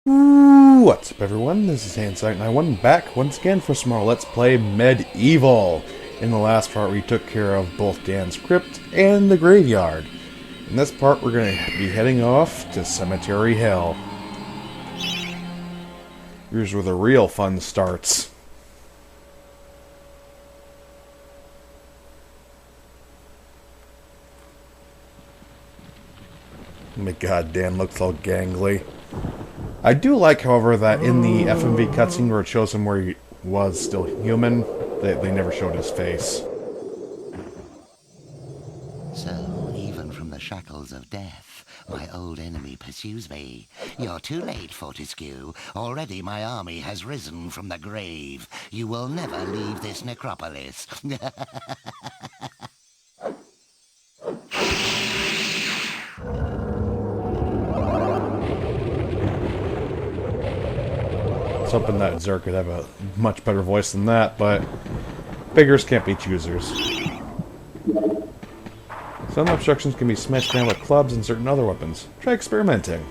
What's up everyone, this is Saiyan, and I went back once again for some more Let's Play MediEvil. In the last part we took care of both Dan's crypt and the graveyard. In this part we're going to be heading off to Cemetery Hill. Here's where the real fun starts. Oh my god, Dan looks all gangly. I do like, however, that in the FMV cutscene where it shows him where he was still human, they never showed his face. So, even from the shackles of death, my old enemy pursues me. You're too late, Fortescue. Already my army has risen from the grave. You will never leave this necropolis. I was hoping that Zerk could have a much better voice than that, but beggars can't be choosers. Some obstructions can be smashed down with clubs and certain other weapons. Try experimenting.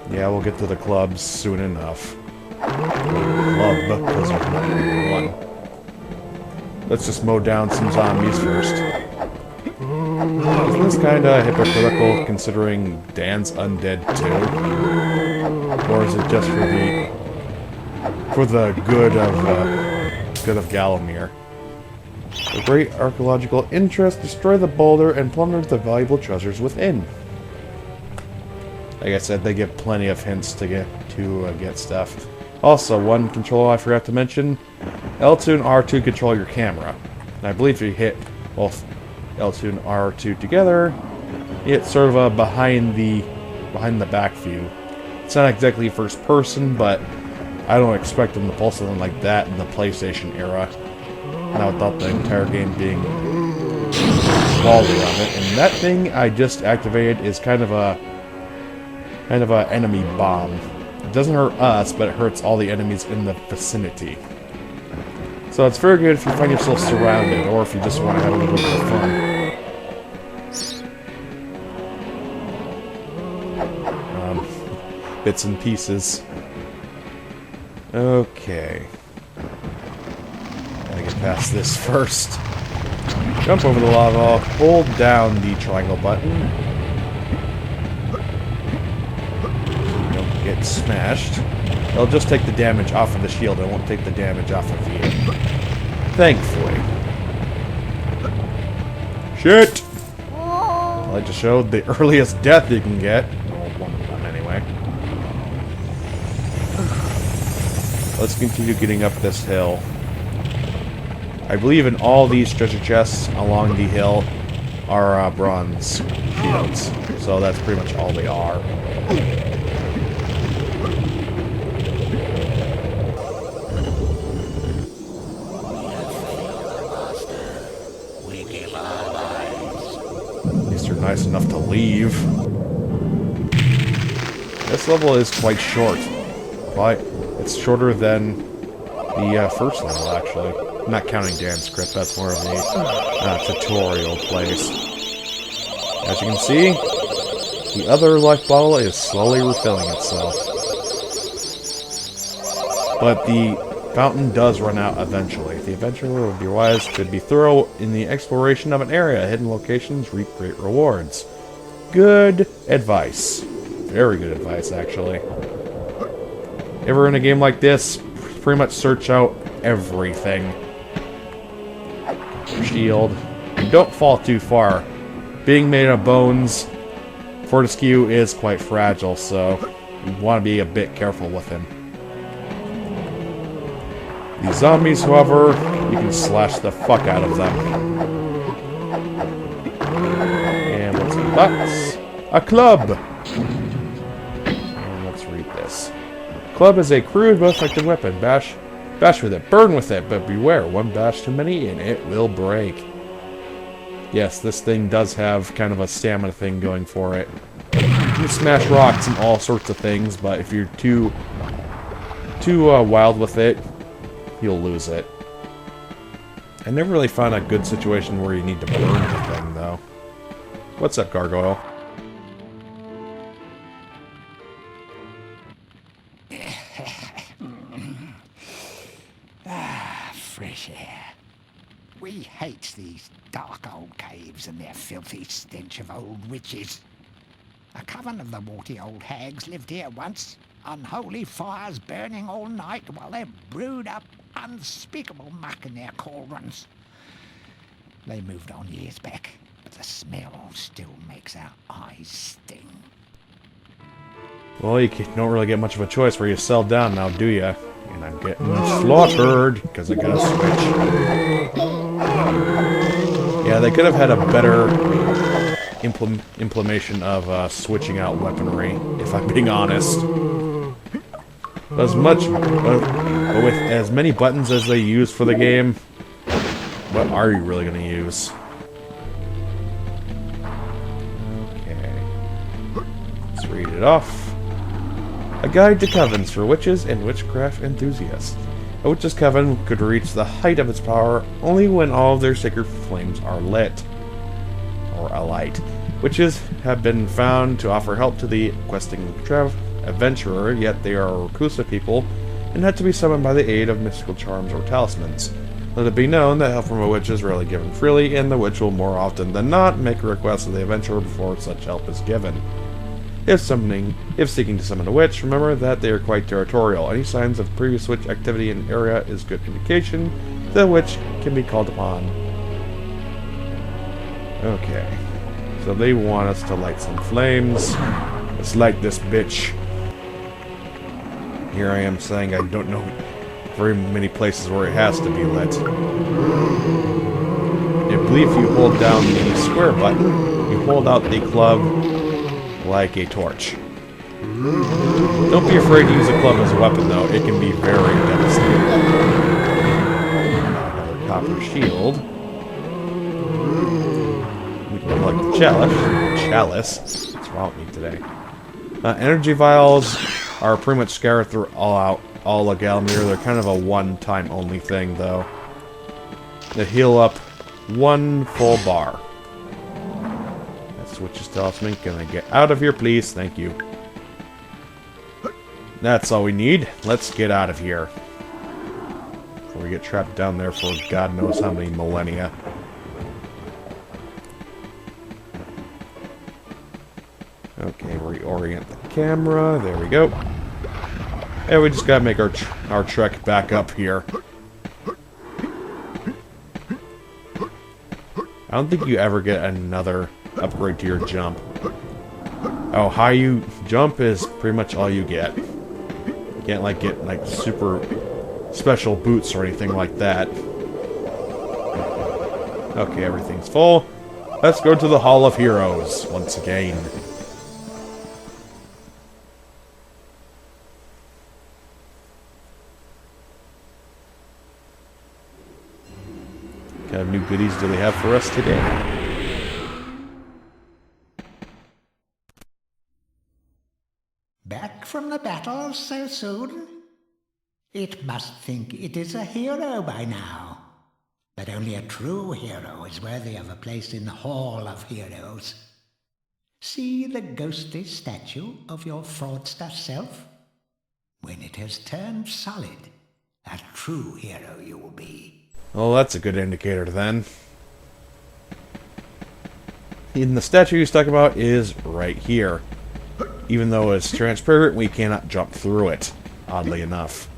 Yeah, we'll get to the clubs soon enough. Club, because there's not one. Let's just mow down some zombies first. Isn't this kinda hypocritical considering Dan's undead too? Or is it just for the good of Galamir? The great archaeological interest destroy the boulder and plunder the valuable treasures within. Like I said, they give plenty of hints to get stuff. Also, one control I forgot to mention: L2 and R2 control your camera. And I believe if you hit both L2 and R2 together, it's sort of a behind the back view. It's not exactly first person, but I don't expect them to pull something like that in the PlayStation era. Now without the entire game being walled around it. And that thing I just activated is kind of a enemy bomb. It doesn't hurt us, but it hurts all the enemies in the vicinity. So it's very good if you find yourself surrounded, or if you just want to have a little bit of fun. Bits and pieces. Okay. Gotta get past this first. Jump over the lava, hold down the triangle button. Don't get smashed. It'll just take the damage off of the shield, it won't take the damage off of you. Thankfully. Shit! I just showed the earliest death you can get. Well, one of them anyway. Let's continue getting up this hill. I believe in all these treasure chests along the hill are bronze shields. So that's pretty much all they are. At least they're nice enough to leave. This level is quite short. But it's shorter than the first level, actually. I'm not counting Dan's crypt, that's more of a tutorial place. As you can see, the other life bottle is slowly refilling itself. But the fountain does run out eventually. The adventurer would be wise, should be thorough in the exploration of an area. Hidden locations reap great rewards. Good advice. Very good advice, actually. Ever in a game like this, pretty much search out everything. Shield. And don't fall too far. Being made of bones, Fortescue is quite fragile, so you want to be a bit careful with him. These zombies, however, you can slash the fuck out of them. And what's in the box? A club! And let's read this. Club is a crude but effective weapon. Bash with it, burn with it, but beware, one bash too many and it will break. Yes, this thing does have kind of a stamina thing going for it. You can smash rocks and all sorts of things, but if you're too wild with it, you'll lose it. I never really found a good situation where you need to burn the thing, though. What's up, Gargoyle? Fresh air. We hate these dark old caves and their filthy stench of old witches. A coven of the warty old hags lived here once, unholy fires burning all night while they brewed up unspeakable muck in their cauldrons. They moved on years back, but the smell still makes our eyes sting. Well, you don't really get much of a choice where you sell down now, do ya? And I'm getting slaughtered because I got a switch. Yeah, they could have had a better implementation of switching out weaponry, if I'm being honest. But with as many buttons as they use for the game, what are you really going to use? Okay. Let's read it off. A guide to covens for witches and witchcraft enthusiasts. A witch's coven could reach the height of its power only when all of their sacred flames are lit. Or alight. Witches have been found to offer help to the questing adventurer, yet they are reclusive people and had to be summoned by the aid of mystical charms or talismans. Let it be known that help from a witch is rarely given freely, and the witch will more often than not make a request of the adventurer before such help is given. If seeking to summon a witch, remember that they are quite territorial. Any signs of previous witch activity in the area is good indication that a witch can be called upon. Okay. So they want us to light some flames. Let's light this bitch. Here I am saying I don't know very many places where it has to be lit. I believe if you hold down the square button, you hold out the club like a torch. Don't be afraid to use a club as a weapon, though. It can be very devastating. Another copper shield. We can collect the chalice. What's wrong with me today? Energy vials are pretty much scattered through all of Galamir. They're kind of a one-time only thing, though. They heal up one full bar. Witch's talisman. Can I get out of here, please? Thank you. That's all we need. Let's get out of here. Before we get trapped down there for God knows how many millennia. Okay, reorient the camera. There we go. And we just gotta make our trek back up here. I don't think you ever get another upgrade to your jump. Oh, high you jump is pretty much all you get. You can't get super special boots or anything like that. Okay, everything's full. Let's go to the Hall of Heroes once again. What kind of new goodies do they have for us today? Back from the battle so soon? It must think it is a hero by now. But only a true hero is worthy of a place in the Hall of Heroes. See the ghostly statue of your fraudster self? When it has turned solid, a true hero you will be. Well, that's a good indicator then. And the statue he's talking about is right here. Even though it's transparent, we cannot jump through it, oddly enough.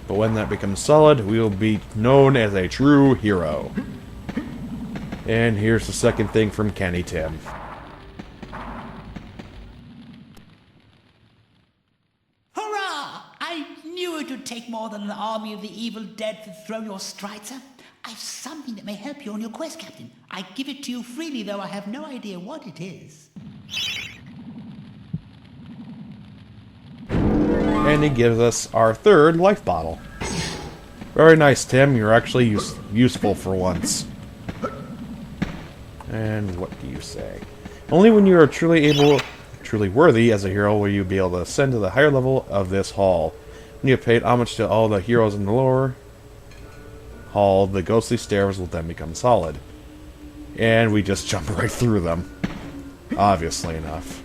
But when that becomes solid, we will be known as a true hero. And here's the second thing from Kenny Tim. Hurrah! I knew it would take more than an army of the evil dead to throw your strides up. I've something that may help you on your quest, Captain. I give it to you freely, though I have no idea what it is. And he gives us our third life bottle. Very nice, Tim. You're actually useful for once. And what do you say? Only when you are truly worthy as a hero will you be able to ascend to the higher level of this hall. When you have paid homage to all the heroes in the lower hall, the ghostly stairs will then become solid. And we just jump right through them. Obviously enough.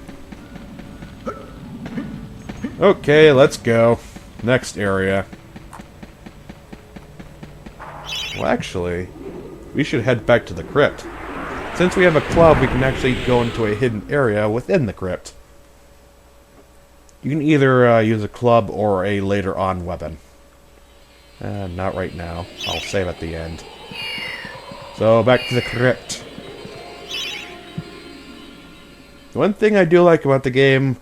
Okay, let's go. Next area. Well, actually, we should head back to the crypt. Since we have a club, we can actually go into a hidden area within the crypt. You can either use a club or a later on weapon. Not right now. I'll save at the end. So, back to the crypt. One thing I do like about the game,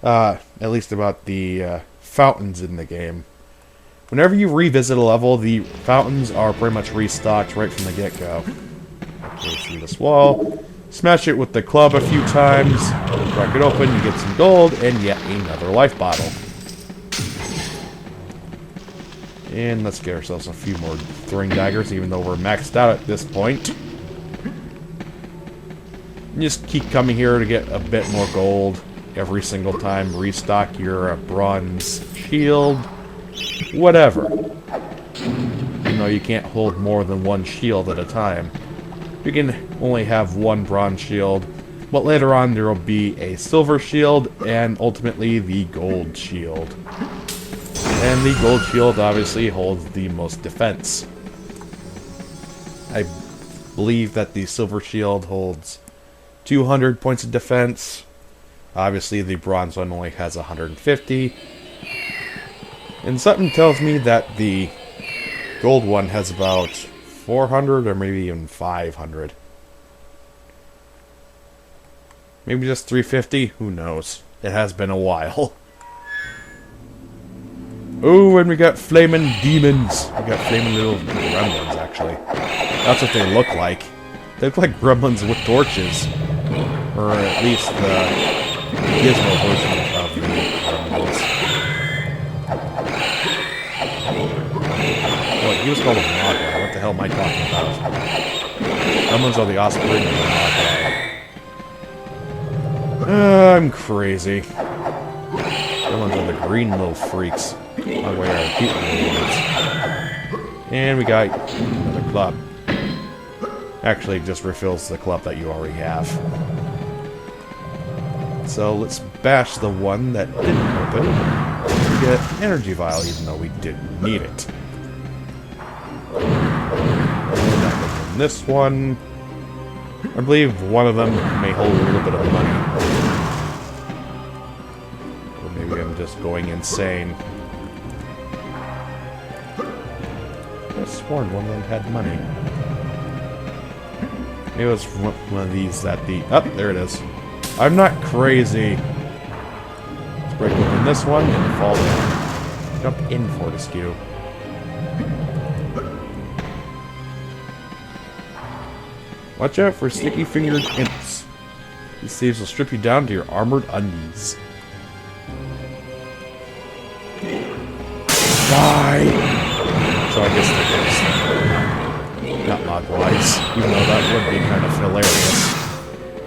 at least about the fountains in the game, whenever you revisit a level, the fountains are pretty much restocked right from the get-go. Okay, see this wall. Smash it with the club a few times, crack it open, you get some gold, and yet another life bottle. And let's get ourselves a few more throwing daggers, even though we're maxed out at this point. Just keep coming here to get a bit more gold every single time. Restock your bronze shield. Whatever. You know, you can't hold more than one shield at a time. You can only have one bronze shield, but later on there will be a silver shield and ultimately the gold shield. And the gold shield obviously holds the most defense. I believe that the silver shield holds 200 points of defense. Obviously the bronze one only has 150. And something tells me that the gold one has about 400 or maybe even 500. Maybe just 350? Who knows? It has been a while. Oh, and we got flaming demons. We got flaming little gremlins, actually. That's what they look like. They look like gremlins with torches. Or at least the gizmo version of the gremlins. What, he was called a Mogwai. What the hell am I talking about? Gremlins are the offspring of the Mogwai. I'm crazy. Gremlins are the green little freaks. Mogwai are the cute little ones. And we got another club. Actually, it just refills the club that you already have. So let's bash the one that didn't open. We get an energy vial, even though we didn't need it. And this one, I believe one of them may hold a little bit of money. Or maybe I'm just going insane. I sworn one of them had money. Maybe it was one of these that the... Oh, there it is. I'm not crazy. Let's break open this one and fall down. Jump in, Fortescue. Watch out for sticky-fingered imps. These thieves will strip you down to your armored undies. Die! So I guess they're ghosts. Not Mogwais, even though that would be kind of hilarious.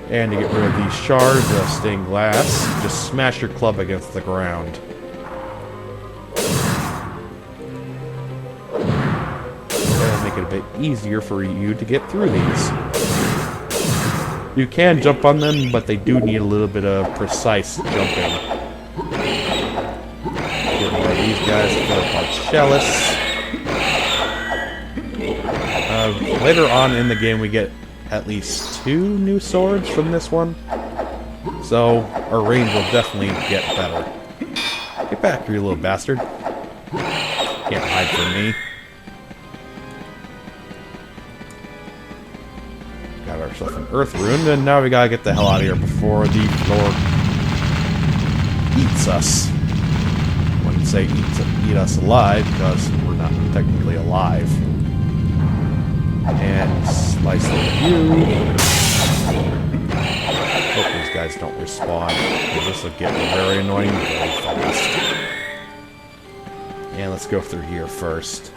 And to get rid of these shards of stained glass, just smash your club against the ground. That'll make it a bit easier for you to get through these. You can jump on them, but they do need a little bit of precise jumping. Get more of these guys, fill up our chalice. Later on in the game, we get at least 2 new swords from this one. So, our range will definitely get better. Get back here, you little bastard. Can't hide from me. Got ourselves an earth rune, and now we gotta get the hell out of here before the floor eats us. I wouldn't say eat us alive, because we're not technically alive. And slice you. Hope these guys don't respawn, because this will get very annoying very fast. And let's go through here first.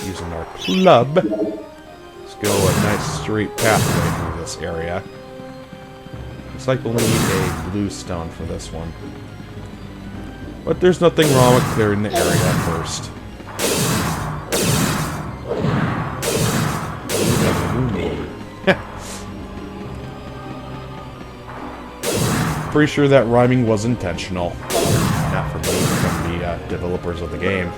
Using our club. Let's go a nice straight pathway through this area. Looks like we'll need a blue stone for this one. But there's nothing wrong with clearing the area first. Pretty sure that rhyming was intentional. not from the developers of the game.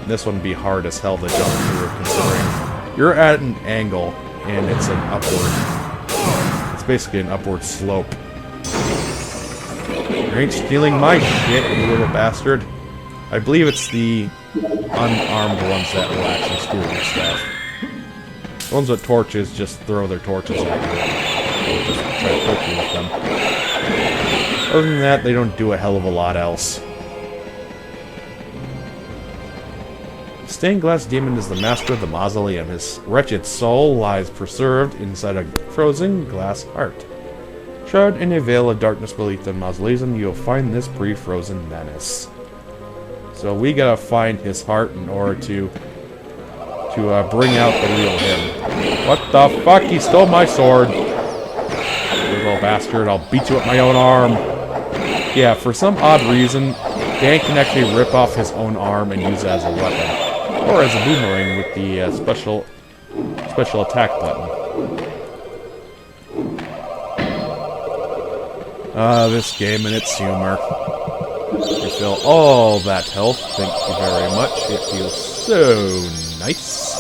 This one would be hard as hell to jump through, considering you're at an angle and it's an upward. It's basically an upward slope. You ain't stealing my shit, you little bastard. I believe it's the unarmed ones that will actually steal your stuff. The ones with torches just throw their torches at you. Or just try to poke you with them. Other than that, they don't do a hell of a lot else. Stained Glass Demon is the master of the mausoleum. His wretched soul lies preserved inside a frozen glass heart. Shrouded in a veil of darkness beneath the mausoleum, you'll find this pre-frozen menace. So we gotta find his heart in order to bring out the real him. What the fuck? He stole my sword! You little bastard, I'll beat you with my own arm. Yeah, for some odd reason, Dan can actually rip off his own arm and use it as a weapon. Or as a boomerang with the special attack button. This game and its humor. You feel all that health, thank you very much. It feels so nice.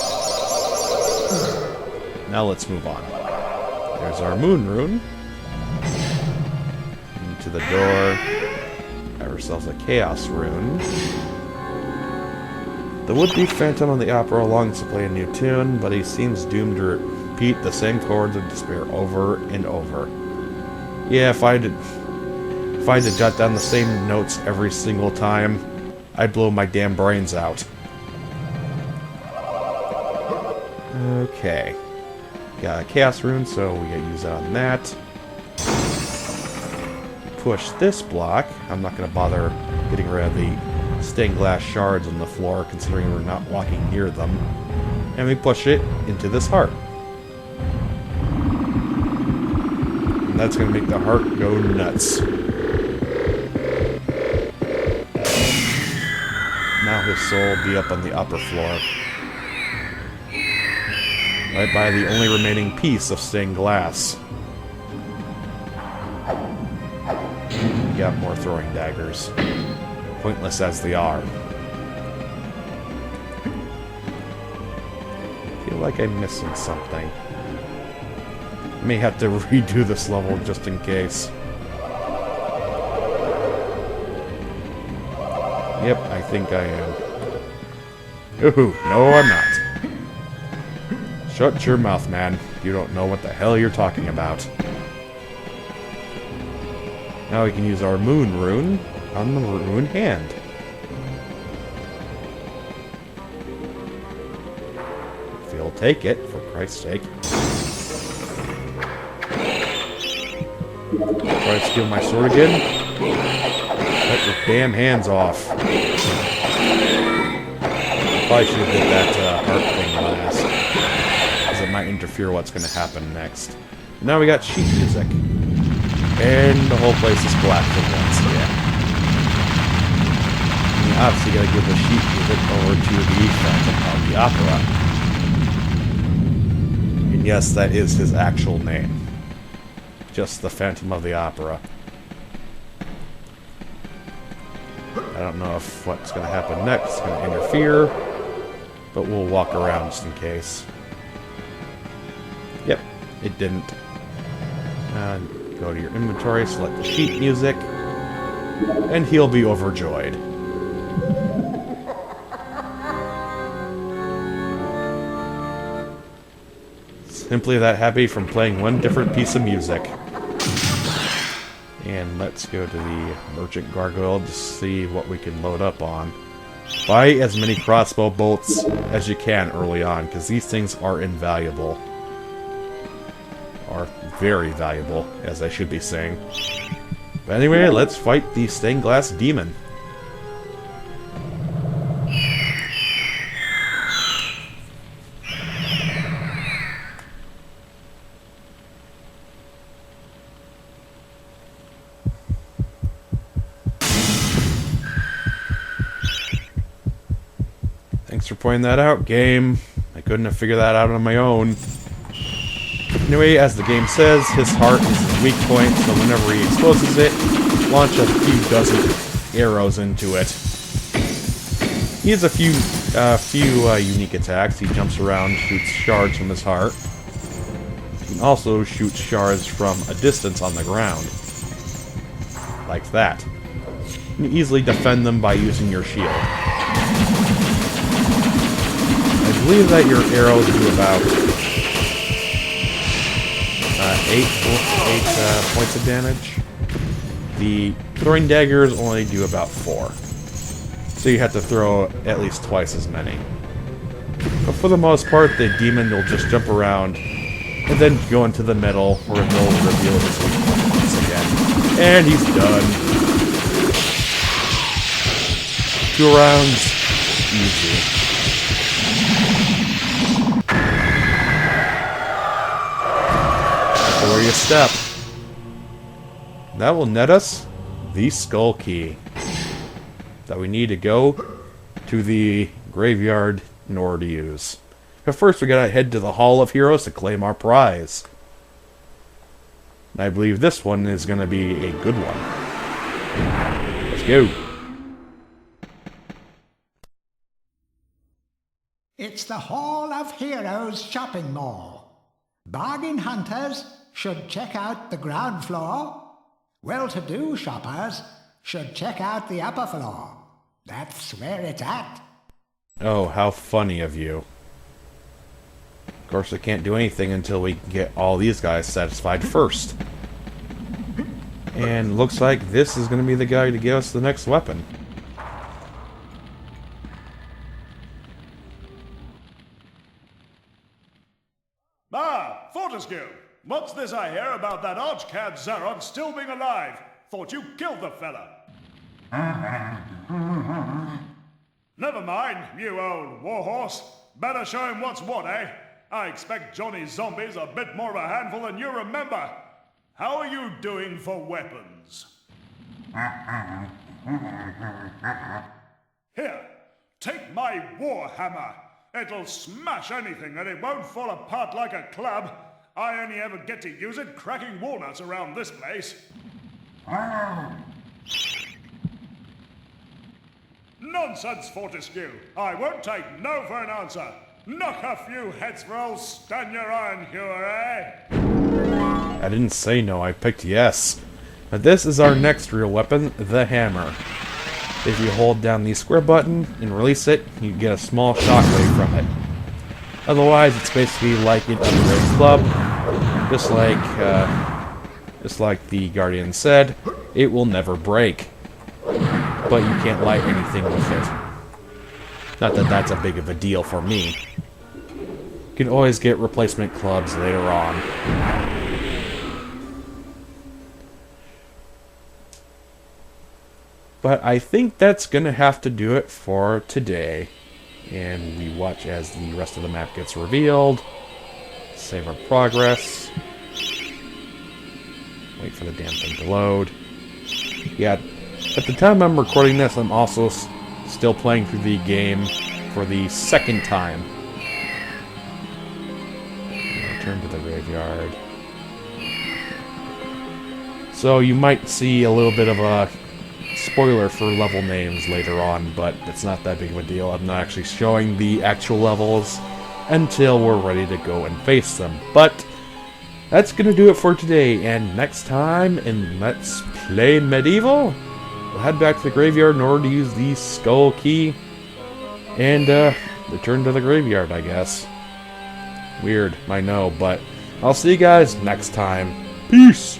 Now let's move on. There's our moon rune. Into the door. Have ourselves a chaos rune. The would-be Phantom of the Opera longs to play a new tune, but he seems doomed to repeat the same chords of despair over and over. Yeah, if I had to jot down the same notes every single time, I'd blow my damn brains out. Okay. Got a chaos rune, so we gotta use that on that. Push this block. I'm not gonna bother getting rid of the stained glass shards on the floor, considering we're not walking near them. And we push it into this heart. And that's going to make the heart go nuts. Now his soul will be up on the upper floor. Right by the only remaining piece of stained glass. We got more throwing daggers. Pointless as they are. I feel like I'm missing something. May have to redo this level just in case. Yep, I think I am. Ooh, no I'm not. Shut your mouth, man. You don't know what the hell you're talking about. Now we can use our moon rune on the rune hand. If you'll take it, for Christ's sake. Try to steal my sword again? Get your damn hands off. Probably should have did that heart thing last. Because it might interfere with what's going to happen next. Now we got sheet music. And the whole place is black for once, yeah. You obviously gotta give the sheet music over to the Phantom of the Opera. And yes, that is his actual name. Just the Phantom of the Opera. I don't know if what's gonna happen next is gonna interfere, but we'll walk around just in case. Yep, it didn't. Go to your inventory, select the sheet music, and he'll be overjoyed. Simply that happy from playing one different piece of music. And let's go to the Merchant Gargoyle to see what we can load up on. Buy as many crossbow bolts as you can early on, because these things are invaluable. Are very valuable, as I should be saying. But anyway, let's fight the stained glass demon. Thanks for pointing that out, game. I couldn't have figured that out on my own. Anyway, as the game says, his heart is his weak point, so whenever he exposes it, launch a few dozen arrows into it. He has a few unique attacks. He jumps around, shoots shards from his heart. He can also shoot shards from a distance on the ground. Like that. You can easily defend them by using your shield. I believe that your arrows do about 8 points of damage. The throwing daggers only do about 4. So you have to throw at least twice as many. But for the most part, the demon will just jump around and then go into the middle where he'll reveal his weak point once again. And he's done. 2 rounds. Easy. Where you step. That will net us the skull key that we need to go to the graveyard in order to use. But first we gotta head to the Hall of Heroes to claim our prize. And I believe this one is gonna be a good one. Let's go. It's the Hall of Heroes shopping mall. Bargain hunters should check out the ground floor. Well-to-do shoppers should check out the upper floor. That's where it's at. Oh, how funny of you. Of course, I can't do anything until we get all these guys satisfied first. And looks like this is going to be the guy to give us the next weapon. Ah, Fortescue! What's this I hear about that arch-cad Zarok still being alive? Thought you killed the fella. Never mind, you old warhorse. Better show him what's what, eh? I expect Johnny's zombies a bit more of a handful than you remember. How are you doing for weapons? Here, take my warhammer. It'll smash anything and it won't fall apart like a club. I only ever get to use it cracking walnuts around this place. Nonsense, Fortescue. I won't take no for an answer. Knock a few heads for old Stan your iron hewer, eh? I didn't say no, I picked yes. But this is our next real weapon, the hammer. If you hold down the square button and release it, you get a small shockwave from it. Otherwise, it's basically like an upgrade club. Just like the Guardian said, it will never break. But you can't light anything with it. Not that that's a big of a deal for me. You can always get replacement clubs later on. But I think that's gonna have to do it for today. And we watch as the rest of the map gets revealed. Save our progress. Wait for the damn thing to load. Yeah, at the time I'm recording this, I'm also still playing through the game for the second time. Return to the graveyard. So you might see a little bit of a spoiler for level names later on, but it's not that big of a deal. I'm not actually showing the actual levels until we're ready to go and face them. But that's gonna do it for today, and next time in Let's Play MediEvil, we'll head back to the graveyard in order to use the skull key and return to the graveyard, I guess. Weird, I know, but I'll see you guys next time. Peace!